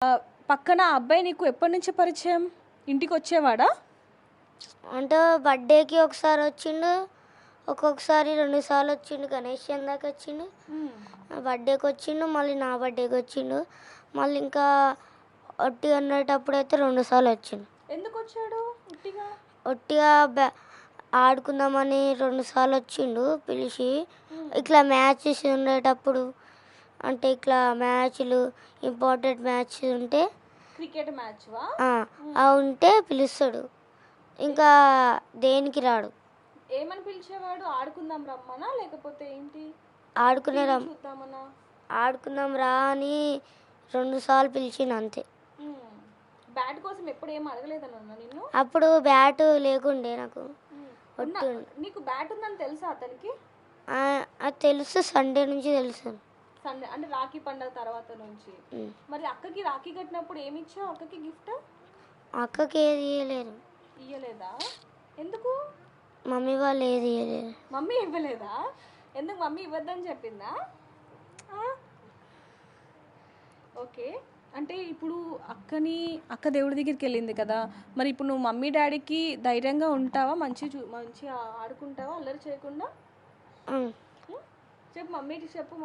పక్కన ఆ అబ్బాయి నీకు ఎప్పటి నుంచి పరిచయం? ఇంటికి వచ్చేవాడా? అంటే బర్త్డేకి ఒకసారి వచ్చిండు, ఒక్కొక్కసారి 2 సార్లు వచ్చిండు. గణేష్ చందాకి వచ్చిండు, బర్త్డేకి వచ్చిండు, మళ్ళీ నా బర్త్డేకి వచ్చిండు, మళ్ళీ ఇంకా ఒట్టి అనేటప్పుడు అయితే 2 సార్లు వచ్చిండు. ఎందుకు వచ్చాడు ఉట్టిగా? ఒట్టిగా ఆడుకుందామని 2 సార్లు వచ్చిండు పిలిచి. ఇట్లా మ్యాచెస్ ఉండేటప్పుడు, అంటే ఇట్లా మ్యాచ్లు ఇంపార్టెంట్ మ్యాచ్ ఉంటే, క్రికెట్ మ్యాచ్వా? అవి ఉంటే పిలుస్తాడు, ఇంకా దేనికి రాడు. ఏమని పిలిచేవాడు? ఆడుకుందాం రమ్మనా లేకపోతే ఏంటి? ఆడుకునే చూద్దామనా? ఆడుకుందాం రా అని 2 సార్లు పిలిచిండు అంతే. బ్యాట్ కోసం ఎప్పుడు ఏం అడగలేదన్నా నిన్ను? అప్పుడు బ్యాట్ లేకుండే నాకు. నీకు బ్యాట్ ఉందని తెలుసా అతనికి? అది తెలుసు, సండే నుంచి తెలుసు. సండే అంటే రాఖీ పండుగ తర్వాత నుంచి. మరి అక్కకి రాఖీ కట్టినప్పుడు ఏమి ఇచ్చావు అక్కకి గిఫ్ట్? అక్కకి ఏది ఇవ్వలేరు. ఇయ్యలేదా? ఎందుకు? మమ్మీ వాళ్ళు ఏది ఇవ్వలేరు. మమ్మీ ఇవ్వలేదా? ఎందుకు? మమ్మీ ఇవ్వద్దని చెప్పిందా? ఓకే. అంటే ఇప్పుడు అక్క దేవుడి దగ్గరికి వెళ్ళింది కదా, మరి ఇప్పుడు నువ్వు మమ్మీ డాడీకి ధైర్యంగా ఉంటావా? మంచిగా ఆడుకుంటావా అల్లరి చేయకుండా? చెప్పు, మమ్మీకి చెప్పు.